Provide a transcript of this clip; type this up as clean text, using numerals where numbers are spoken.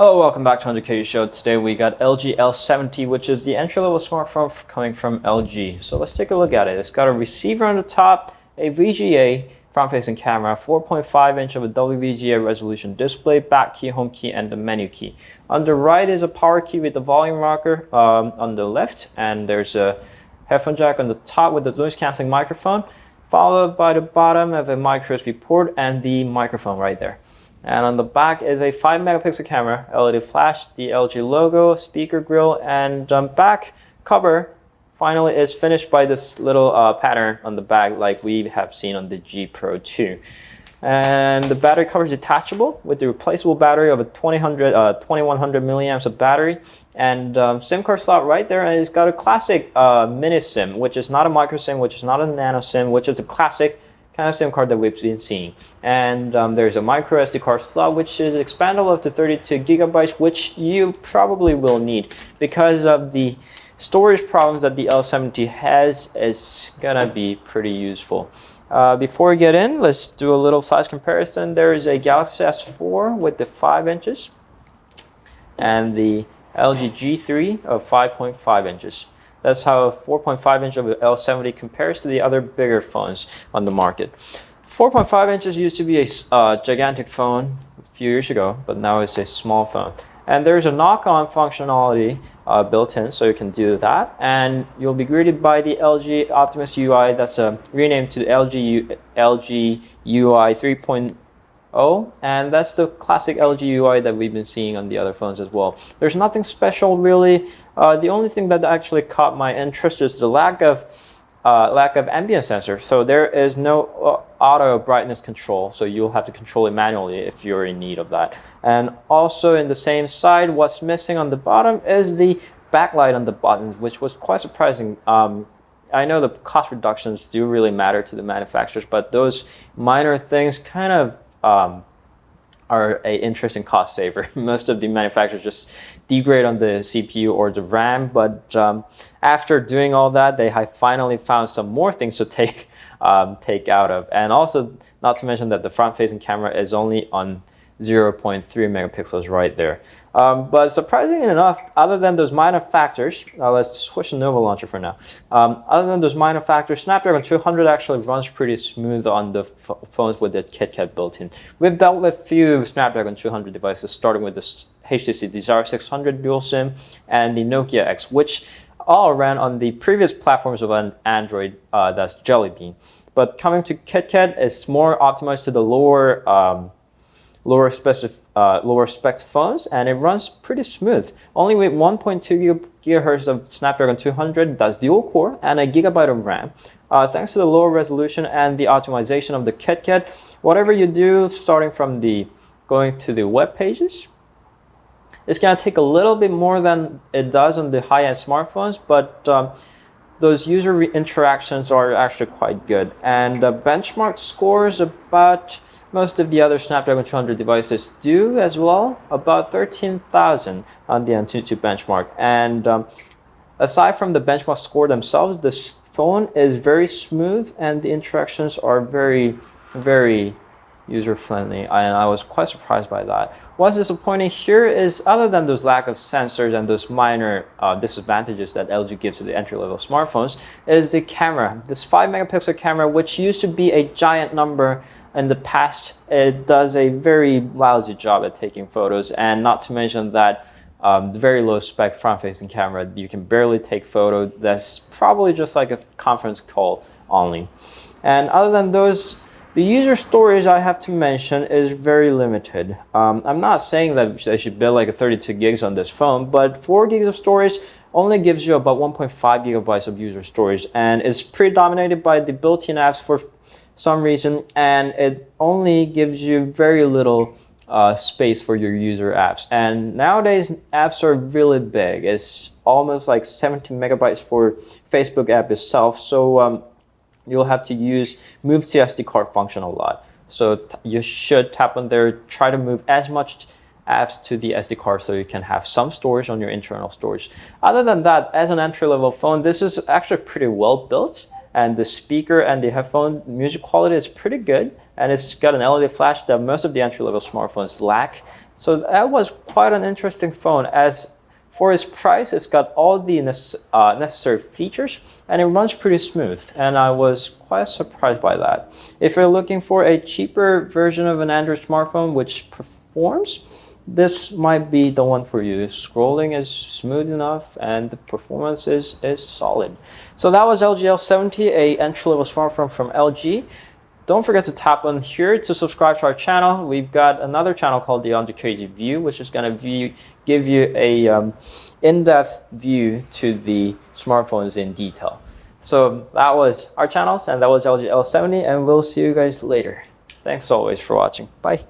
Hello, welcome back to underKG Show. Today we got LG L70, which is the entry-level smartphone coming from LG. So let's take a look at it. It's got a receiver on the top, a VGA front-facing camera, 4.5-inch of a WVGA resolution display, back key, home key, and the menu key. On the right is a power key with the volume rocker on the left, and there's a headphone jack on the top with the noise-canceling microphone, followed by the bottom of a micro USB port and the microphone right there. And on the back is a 5-megapixel camera, LED flash, the LG logo, speaker grill, and back cover finally is finished by this little pattern on the back like we have seen on the G Pro 2. And the battery cover is detachable with the replaceable battery of a 2100 milliamps of battery, and SIM card slot right there, and it's got a classic mini SIM, which is not a micro SIM, which is not a nano SIM, which is a classic kind of SIM card that we've been seeing. And there's a micro SD card slot, which is expandable up to 32 gigabytes, which you probably will need because of the storage problems that the L70 has. Is gonna be pretty useful. Before we get in, let's do a little size comparison. There is a Galaxy S4 with the 5 inches and the LG G3 of 5.5 inches. That's how a 4.5 inch of the L70 compares to the other bigger phones on the market. 4.5 inches used to be a gigantic phone a few years ago, but now it's a small phone. And there's a knock-on functionality built in, so you can do that. And you'll be greeted by the LG Optimus UI that's renamed to LG UI 3.0. And that's the classic LG UI that we've been seeing on the other phones as well. There's nothing special really. The only thing that actually caught my interest is the lack of ambient sensor. So there is no auto brightness control, so you'll have to control it manually if you're in need of that. And also in the same side, what's missing on the bottom is the backlight on the buttons, which was quite surprising. I know the cost reductions do really matter to the manufacturers, but those minor things kind of are an interesting cost saver. Most of the manufacturers just degrade on the CPU or the RAM, but after doing all that, they have finally found some more things to take out of. And also, not to mention that the front-facing camera is only on 0.3 megapixels right there. But surprisingly enough, other than those minor factors, let's switch to Nova Launcher for now. Other than those minor factors, Snapdragon 200 actually runs pretty smooth on the phones with the KitKat built in. We've dealt with a few Snapdragon 200 devices, starting with the HTC Desire 600 dual SIM and the Nokia X, which all ran on the previous platforms of an Android, that's Jelly Bean. But coming to KitKat, it's more optimized to the lower spec phones, and it runs pretty smooth. Only with 1.2 gigahertz of Snapdragon 200, that's dual core, and a gigabyte of RAM. Thanks to the lower resolution and the optimization of the KitKat, whatever you do, starting from going to the web pages, it's gonna take a little bit more than it does on the high-end smartphones, but those user interactions are actually quite good. And the benchmark scores about most of the other Snapdragon 200 devices do as well, about 13,000 on the Antutu benchmark. And aside from the benchmark score themselves, this phone is very smooth and the interactions are very, very user-friendly, and I was quite surprised by that. What's disappointing here is, other than those lack of sensors and those minor disadvantages that LG gives to the entry-level smartphones, is the camera. This 5-megapixel camera, which used to be a giant number in the past, it does a very lousy job at taking photos, and not to mention that the very low spec front-facing camera, you can barely take photo. That's probably just like a conference call only. And other than those, the user storage, I have to mention, is very limited. I'm not saying that they should build like a 32 gigs on this phone, but 4 gigs of storage only gives you about 1.5 gigabytes of user storage, and it's predominated by the built-in apps for some reason, and it only gives you very little space for your user apps. And nowadays, apps are really big. It's almost like 17 megabytes for Facebook app itself, so you'll have to move to SD card function a lot. So you should tap on there, try to move as much apps to the SD card so you can have some storage on your internal storage. Other than that, as an entry-level phone, this is actually pretty well built. and the speaker and the headphone music quality is pretty good, and it's got an LED flash that most of the entry-level smartphones lack. So that was quite an interesting phone. As for its price, it's got all the necessary features, and it runs pretty smooth, and I was quite surprised by that. If you're looking for a cheaper version of an Android smartphone which performs, this might be the one for you. Scrolling is smooth enough and the performance is solid. So that was LG L70, a entry-level smartphone from LG. Don't forget to tap on here to subscribe to our channel. We've got another channel called the underKG View, which is going to give you a in-depth view to the smartphones in detail. So that was our channels, and that was LG L70, and we'll see you guys later. Thanks always for watching. Bye.